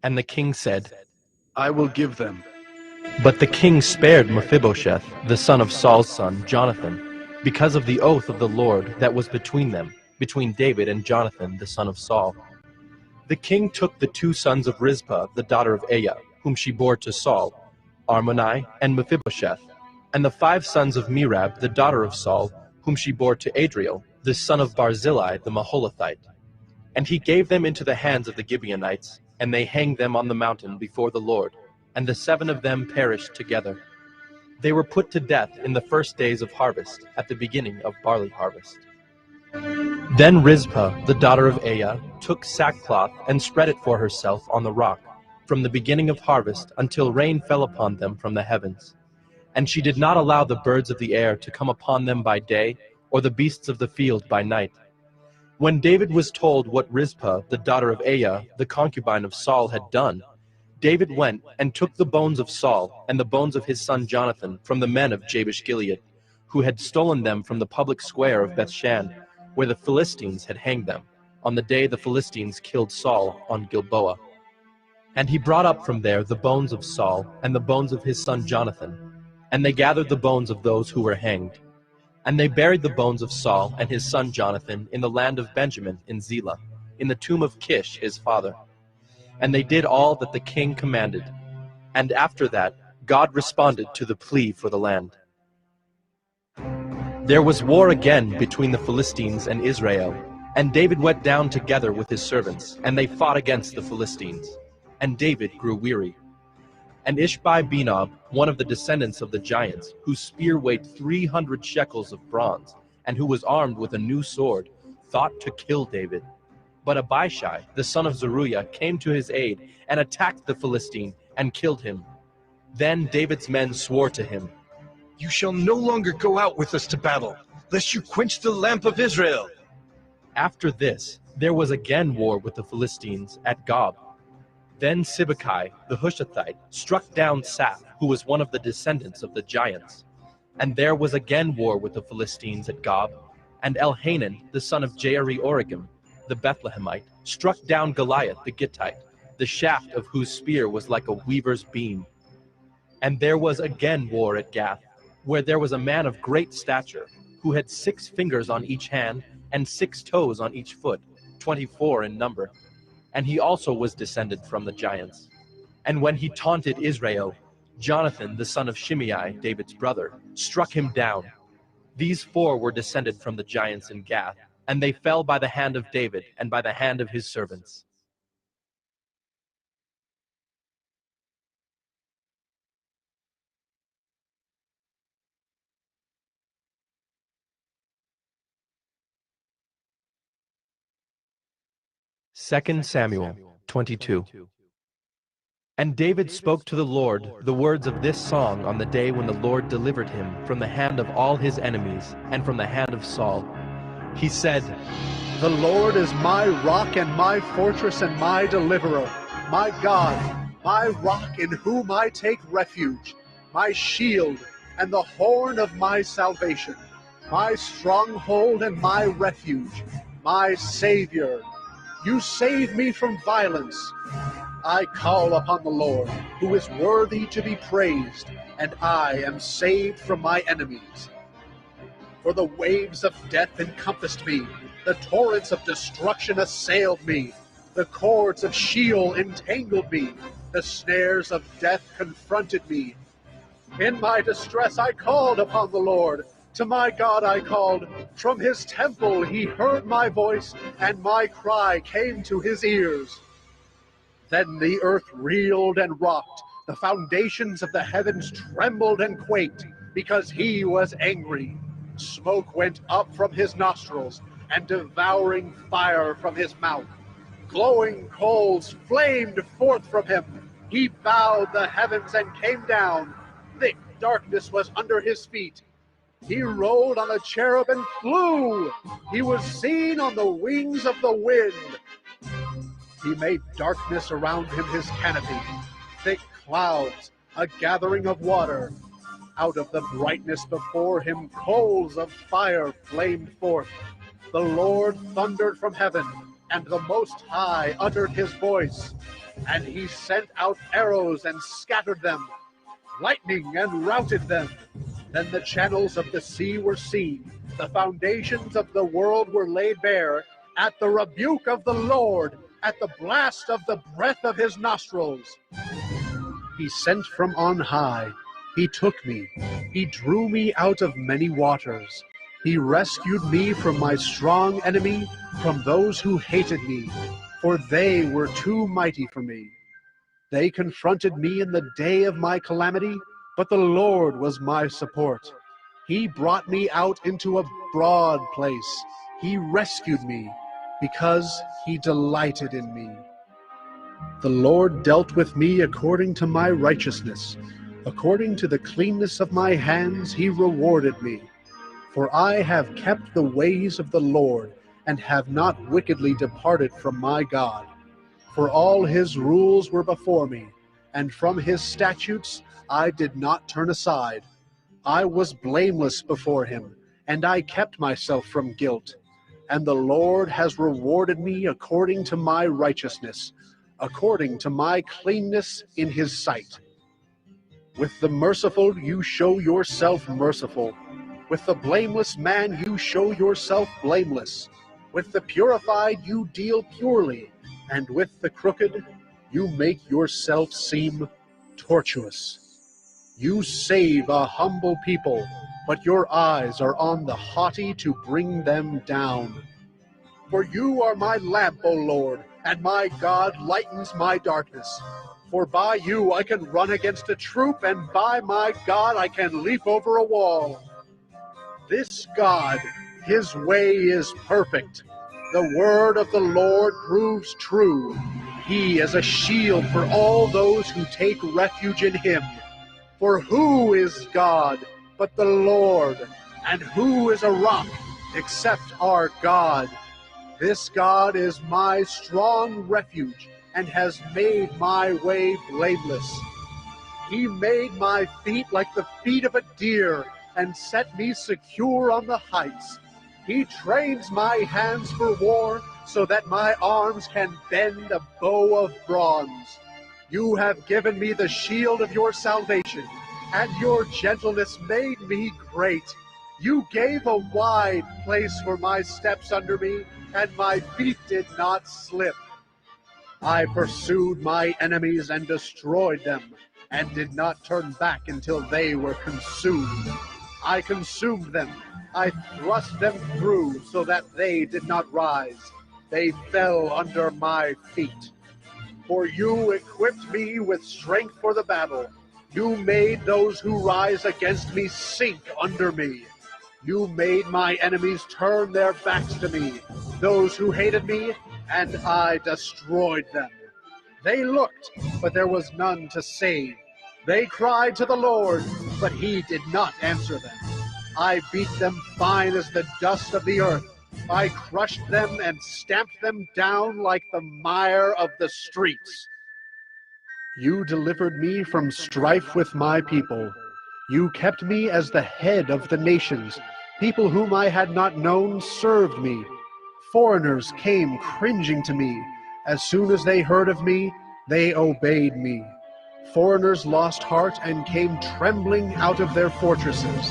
And the king said, I will give them. But the king spared Mephibosheth, the son of Saul's son, Jonathan, because of the oath of the Lord that was between them, between David and Jonathan, the son of Saul. The king took the 2 sons of Rizpah, the daughter of Aiah, whom she bore to Saul, Armoni and Mephibosheth, and the 5 sons of Merab, the daughter of Saul, whom she bore to Adriel, the son of Barzillai the Maholathite. And he gave them into the hands of the Gibeonites, and they hanged them on the mountain before the Lord, and the 7 of them perished together. They were put to death in the first days of harvest, at the beginning of barley harvest. Then Rizpah, the daughter of Aiah, took sackcloth and spread it for herself on the rock, from the beginning of harvest until rain fell upon them from the heavens. And she did not allow the birds of the air to come upon them by day, or the beasts of the field by night. When David was told what Rizpah, the daughter of Aiah, the concubine of Saul, had done, David went and took the bones of Saul and the bones of his son Jonathan from the men of Jabesh-Gilead, who had stolen them from the public square of Bethshan, where the Philistines had hanged them, on the day the Philistines killed Saul on Gilboa. And he brought up from there the bones of Saul and the bones of his son Jonathan, and they gathered the bones of those who were hanged. And they buried the bones of Saul and his son Jonathan in the land of Benjamin in Zelah, in the tomb of Kish his father. And they did all that the king commanded. And after that, God responded to the plea for the land. There was war again between the Philistines and Israel, and David went down together with his servants, and they fought against the Philistines. and David grew weary. And Ishbi-Benob, one of the descendants of the giants, whose spear weighed 300 shekels of bronze, and who was armed with a new sword, thought to kill David. But Abishai, the son of Zeruiah, came to his aid and attacked the Philistine and killed him. Then David's men swore to him, "You shall no longer go out with us to battle, lest you quench the lamp of Israel." After this, there was again war with the Philistines at Gob. Then Sibbecai, the Hushathite, struck down Saph, who was one of the descendants of the giants. And there was again war with the Philistines at Gob. And Elhanan, the son of Jaare-Oregim, the Bethlehemite, struck down Goliath the Gittite, the shaft of whose spear was like a weaver's beam. And there was again war at Gath, where there was a man of great stature, who had 6 fingers on each hand and 6 toes on each foot, 24 in number. And he also was descended from the giants. And when he taunted Israel, Jonathan, the son of Shimei, David's brother, struck him down. These 4 were descended from the giants in Gath, and they fell by the hand of David and by the hand of his servants. Second Samuel 22. And David spoke to the Lord the words of this song on the day when the Lord delivered him from the hand of all his enemies and from the hand of Saul. He said, "The Lord is my rock and my fortress and my deliverer, my God, my rock in whom I take refuge, my shield and the horn of my salvation, my stronghold and my refuge, my Savior. You save me from violence. I call upon the Lord, who is worthy to be praised, and I am saved from my enemies. For the waves of death encompassed me, the torrents of destruction assailed me, the cords of Sheol entangled me, the snares of death confronted me. In my distress I called upon the Lord. To my God I called. From his temple he heard my voice, and my cry came to his ears. Then the earth reeled and rocked. The foundations of the heavens trembled and quaked, because he was angry. Smoke went up from his nostrils, and devouring fire from his mouth. Glowing coals flamed forth from him. He bowed the heavens and came down. Thick darkness was under his feet. He rode on a cherub and flew. He was seen on the wings of the wind. He made darkness around him his canopy, thick clouds, a gathering of water. Out of the brightness before him, coals of fire flamed forth. The Lord thundered from heaven, and the Most High uttered his voice. And he sent out arrows and scattered them, lightning and routed them. Then the channels of the sea were seen. The foundations of the world were laid bare at the rebuke of the Lord, at the blast of the breath of his nostrils. He sent from on high. He took me. He drew me out of many waters. He rescued me from my strong enemy, from those who hated me, for they were too mighty for me. They confronted me in the day of my calamity, but the Lord was my support. He brought me out into a broad place. He rescued me because he delighted in me. The Lord dealt with me according to my righteousness. According to the cleanness of my hands, he rewarded me. For I have kept the ways of the Lord, and have not wickedly departed from my God. For all his rules were before me, and from his statutes I did not turn aside. I was blameless before him, and I kept myself from guilt. And the Lord has rewarded me according to my righteousness, according to my cleanness in his sight. With the merciful you show yourself merciful. With the blameless man you show yourself blameless. With the purified you deal purely, and with the crooked you make yourself seem tortuous. You save a humble people, but your eyes are on the haughty to bring them down. For you are my lamp, O Lord. and my God lightens my darkness. For by you I can run against a troop, and by my God I can leap over a wall. This God, his way is perfect. The word of the Lord proves true. He is a shield for all those who take refuge in him. For who is God but the Lord? And who is a rock except our God? This God is my strong refuge and has made my way blameless. He made my feet like the feet of a deer and set me secure on the heights. He trains my hands for war so that my arms can bend a bow of bronze. You have given me the shield of your salvation, and your gentleness made me great. You gave a wide place for my steps under me, and my feet did not slip. I pursued my enemies and destroyed them, and did not turn back until they were consumed. I consumed them. I thrust them through so that they did not rise. They fell under my feet. For you equipped me with strength for the battle. You made those who rise against me sink under me. You made my enemies turn their backs to me, those who hated me, and I destroyed them. They looked, but there was none to save. They cried to the Lord, but he did not answer them. I beat them fine as the dust of the earth. I crushed them and stamped them down like the mire of the streets. You delivered me from strife with my people. You kept me as the head of the nations. People whom I had not known served me. Foreigners came cringing to me. As soon as they heard of me, they obeyed me. Foreigners lost heart and came trembling out of their fortresses.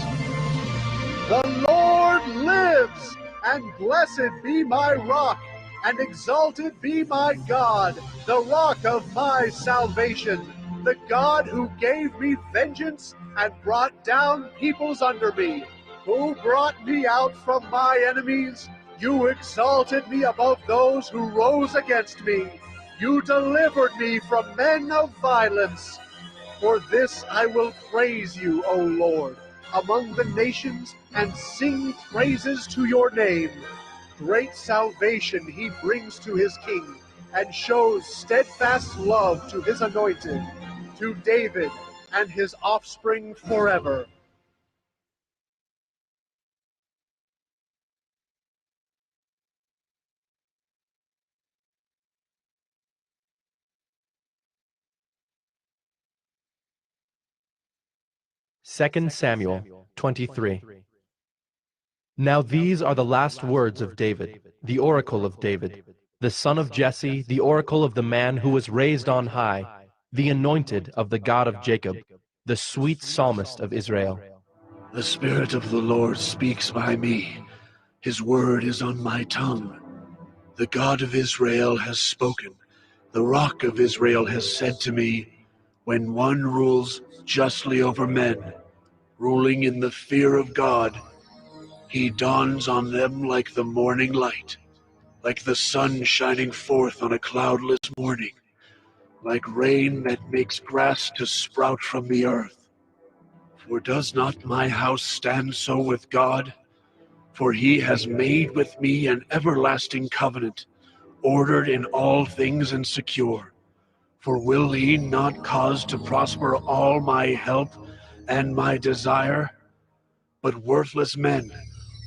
The Lord lives, and blessed be my rock, and exalted be my God, the rock of my salvation, the God who gave me vengeance and brought down peoples under me, who brought me out from my enemies. You exalted me above those who rose against me. You delivered me from men of violence. For this I will praise you, O Lord, among the nations, and sing praises to your name. Great salvation he brings to his king, and shows steadfast love to his anointed, to David and his offspring forever. Second Samuel 23. Now these are the last words of David, the oracle of David, the son of Jesse, the oracle of the man who was raised on high, the anointed of the God of Jacob, the sweet psalmist of Israel. The Spirit of the Lord speaks by me. His word is on my tongue. The God of Israel has spoken. The Rock of Israel has said to me, when one rules justly over men, ruling in the fear of God, he dawns on them like the morning light, like the sun shining forth on a cloudless morning, like rain that makes grass to sprout from the earth. For does not my house stand so with God? For he has made with me an everlasting covenant, ordered in all things and secure. For will he not cause to prosper all my help and my desire? But worthless men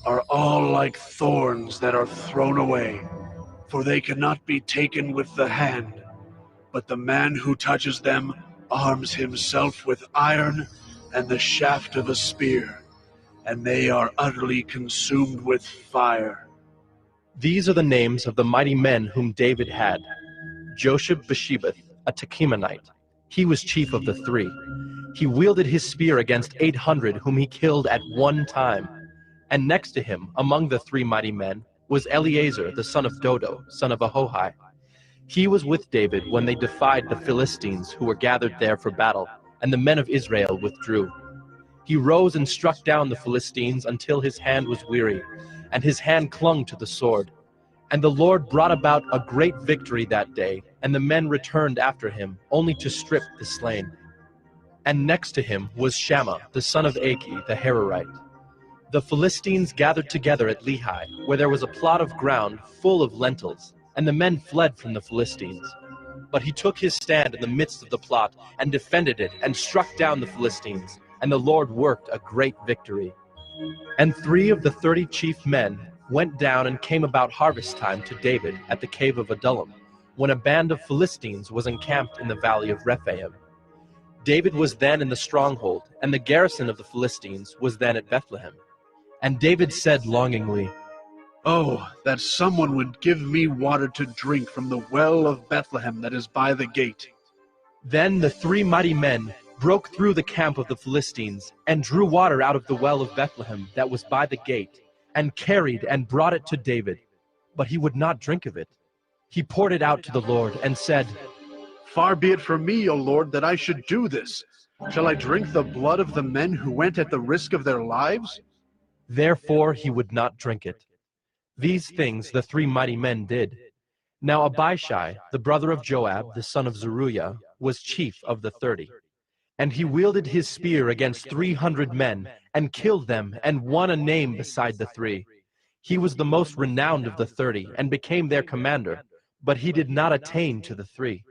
are all like thorns that are thrown away, for they cannot be taken with the hand. But the man who touches them arms himself with iron and the shaft of a spear, and they are utterly consumed with fire. These are the names of the mighty men whom David had. Josheb-Basshebeth, a Tekemonite. He was chief of the three. He wielded his spear against 800 whom he killed at one time. And next to him, among the three mighty men, was Eleazar, the son of Dodo, son of Ahohi. He was with David when they defied the Philistines who were gathered there for battle, and the men of Israel withdrew. He rose and struck down the Philistines until his hand was weary, and his hand clung to the sword. And the Lord brought about a great victory that day, and the men returned after him, only to strip the slain. And next to him was Shammah, the son of Achi, the Hararite. The Philistines gathered together at Lehi, where there was a plot of ground full of lentils, and the men fled from the Philistines. But he took his stand in the midst of the plot, and defended it, and struck down the Philistines, and the Lord worked a great victory. And 3 of the 30 chief men went down and came about harvest time to David at the cave of Adullam, when a band of Philistines was encamped in the valley of Rephaim. David was then in the stronghold, and the garrison of the Philistines was then at Bethlehem. And David said longingly, "Oh, that someone would give me water to drink from the well of Bethlehem that is by the gate." Then the 3 mighty men broke through the camp of the Philistines, and drew water out of the well of Bethlehem that was by the gate, and carried and brought it to David. But he would not drink of it. He poured it out to the Lord, and said, "Far be it from me, O Lord, that I should do this. Shall I drink the blood of the men who went at the risk of their lives?" Therefore he would not drink it. These things the 3 mighty men did. Now Abishai, the brother of Joab, the son of Zeruiah, was chief of the 30. And he wielded his spear against 300 men, and killed them, and won a name beside the 3. He was the most renowned of the 30, and became their commander, but he did not attain to the 3.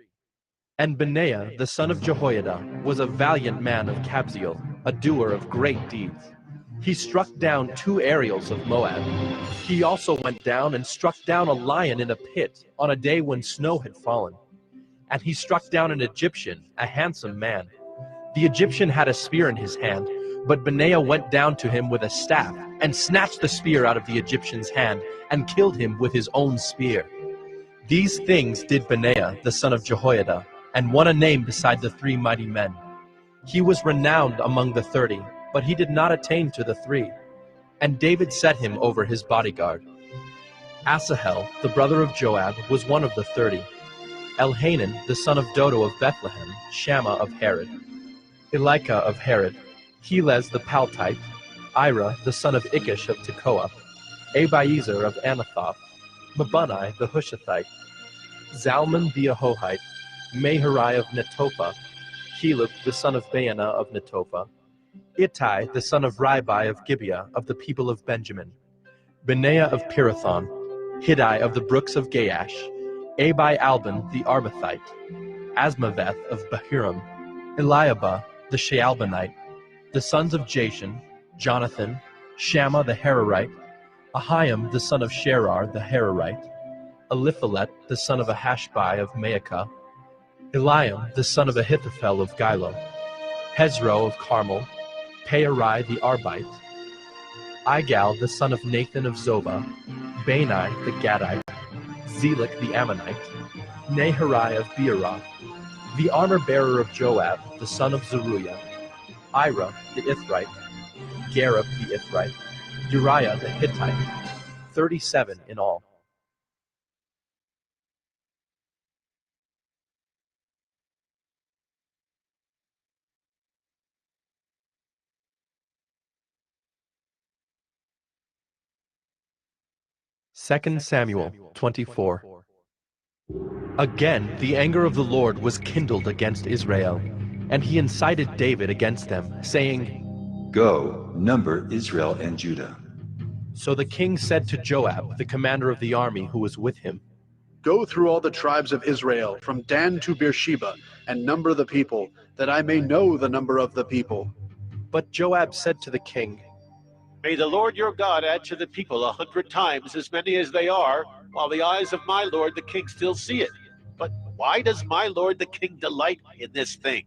And Benaiah, the son of Jehoiada, was a valiant man of Kabzeel, a doer of great deeds. He struck down 2 Ariels of Moab. He also went down and struck down a lion in a pit on a day when snow had fallen. And he struck down an Egyptian, a handsome man. The Egyptian had a spear in his hand, but Benaiah went down to him with a staff, and snatched the spear out of the Egyptian's hand, and killed him with his own spear. These things did Benaiah, the son of Jehoiada, and won a name beside the 3 mighty men. He was renowned among the 30, but he did not attain to the 3. And David set him over his bodyguard. Asahel, the brother of Joab, was one of the 30. Elhanan, the son of Dodo of Bethlehem, Shammah of Harod, Elika of Harod, Helez the Paltite, Ira the son of Ikish of Tekoa, Abiezer of Anathoth, Mabunai the Hushathite, Zalman the Ahohite, Maharai of Netophah, Heleb the son of Baanah of Netophah, Ittai the son of Ribai of Gibeah of the people of Benjamin, Benaiah of Pirathon, Hiddai of the brooks of Gaash, Abi-Albon the Arbathite, Asmaveth of Bahurim, Eliabah the Shaalbonite, the sons of Jashan, Jonathan, Shammah the Hararite, Ahiam the son of Sherar the Hararite, Eliphalet the son of Ahashbai of Maacah, Eliam the son of Ahithophel of Gilo, Hezro of Carmel, Pearai the Arbite, Igal the son of Nathan of Zobah, Bani the Gadite, Zelek the Ammonite, Naharai of Beeroth, the armor-bearer of Joab, the son of Zeruiah, Ira the Ithrite, Gareb the Ithrite, Uriah the Hittite, 37 in all. Second Samuel 24. Again, the anger of the Lord was kindled against Israel, and he incited David against them, saying, "Go, number Israel and Judah." So the king said to Joab, the commander of the army who was with him, "Go through all the tribes of Israel, from Dan to Beersheba, and number the people, that I may know the number of the people." But Joab said to the king, May the Lord your God add to the people 100 times as many as they are, while the eyes of my lord the king still see it. But why does my lord the king delight in this thing?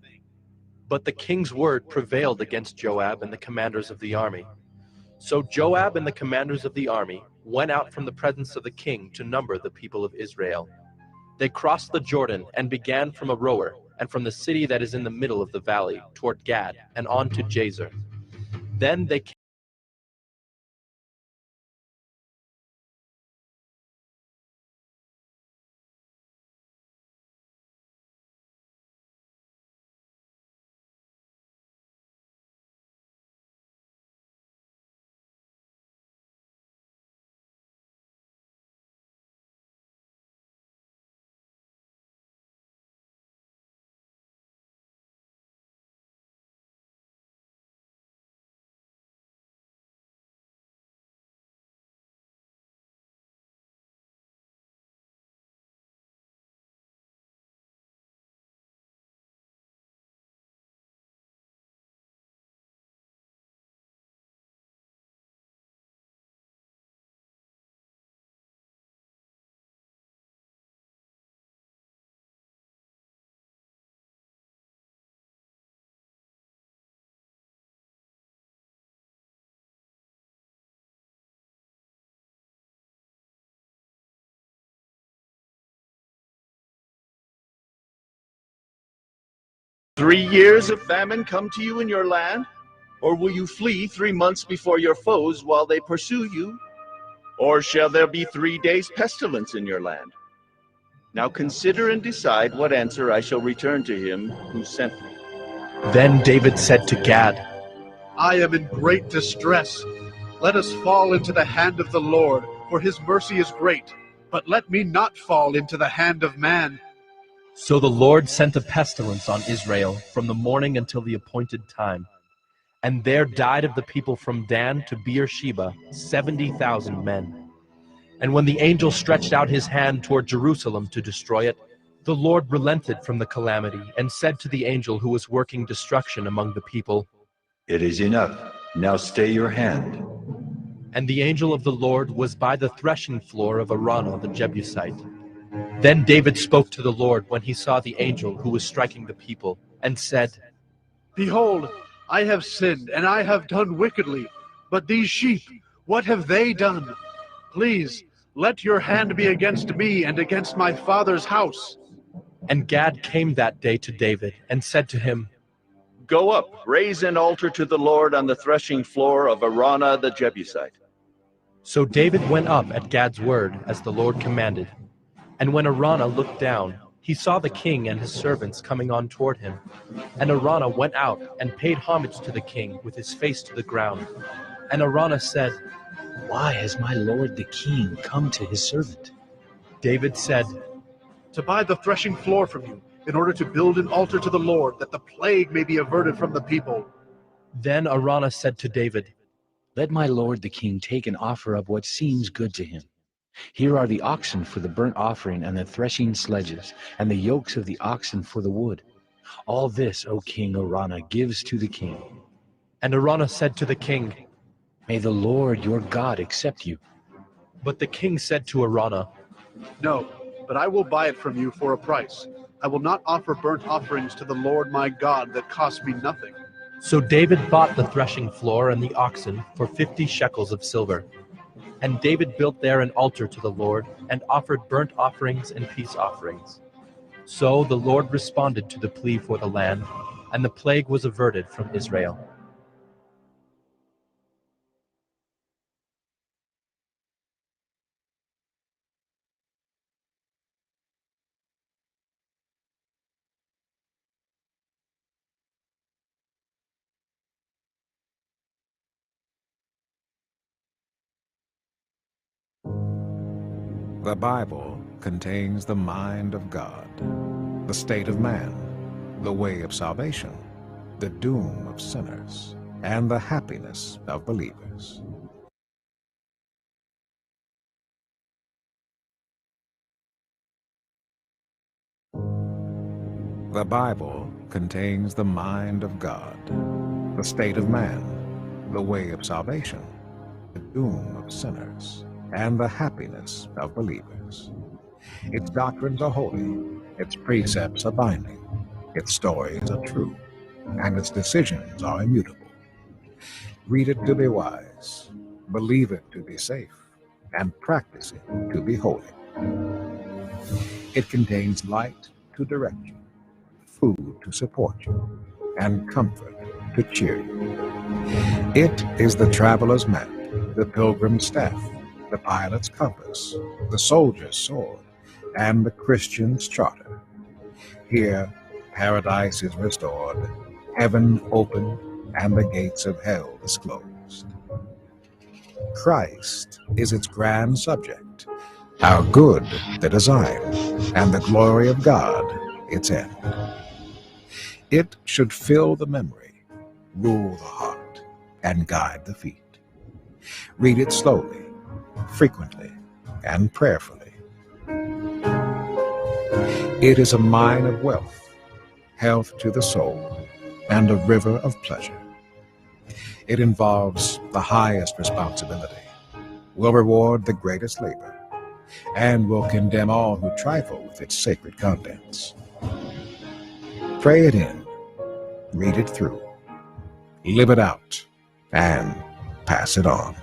But the king's word prevailed against Joab and the commanders of the army. So Joab and the commanders of the army went out from the presence of the king to number the people of Israel. They crossed the Jordan and began from Aroer, and from the city that is in the middle of the valley, toward Gad, and on to Jazer. Then they 3 years of famine come to you in your land? Or will you flee 3 months before your foes while they pursue you? Or shall there be 3 days pestilence in your land? Now consider and decide what answer I shall return to him who sent me. Then David said to Gad, I am in great distress. Let us fall into the hand of the Lord, for his mercy is great. But let me not fall into the hand of man. So the Lord sent a pestilence on Israel from the morning until the appointed time. And there died of the people from Dan to Beersheba 70,000 men. And when the angel stretched out his hand toward Jerusalem to destroy it, the Lord relented from the calamity and said to the angel who was working destruction among the people, It is enough. Now stay your hand. And the angel of the Lord was by the threshing floor of Araunah the Jebusite. Then David spoke to the Lord when he saw the angel who was striking the people, and said, Behold, I have sinned, and I have done wickedly. But these sheep, what have they done? Please, let your hand be against me and against my father's house. And Gad came that day to David, and said to him, Go up, raise an altar to the Lord on the threshing floor of Araunah the Jebusite. So David went up at Gad's word, as the Lord commanded. And when Araunah looked down, he saw the king and his servants coming on toward him. And Araunah went out and paid homage to the king with his face to the ground. And Araunah said, Why has my lord the king come to his servant? David said, To buy the threshing floor from you, in order to build an altar to the Lord, that the plague may be averted from the people. Then Araunah said to David, Let my lord the king take and offer up what seems good to him. Here are the oxen for the burnt offering and the threshing sledges, and the yokes of the oxen for the wood. All this, O king Araunah, gives to the king. And Araunah said to the king, May the Lord your God accept you. But the king said to Araunah, No, but I will buy it from you for a price. I will not offer burnt offerings to the Lord my God that cost me nothing. So David bought the threshing floor and the oxen for 50 shekels of silver. And David built there an altar to the Lord, and offered burnt offerings and peace offerings. So the Lord responded to the plea for the land, and the plague was averted from Israel. The Bible contains the mind of God, the state of man, the way of salvation, the doom of sinners, and the happiness of believers. The Bible contains the mind of God, the state of man, the way of salvation, the doom of sinners, and the happiness of believers. Its doctrines are holy, its precepts are binding, its stories are true, and its decisions are immutable. Read it to be wise, believe it to be safe, and practice it to be holy. It contains light to direct you, food to support you, and comfort to cheer you. It is the traveler's map, the pilgrim's staff, the pilot's compass, the soldier's sword, and the Christian's charter. Here, paradise is restored, heaven opened, and the gates of hell disclosed. Christ is its grand subject, our good the design, and the glory of God its end. It should fill the memory, rule the heart, and guide the feet. Read it slowly, frequently, and prayerfully. It is a mine of wealth, health to the soul, and a river of pleasure. It involves the highest responsibility, will reward the greatest labor, and will condemn all who trifle with its sacred contents. Pray it in, read it through, live it out, and pass it on.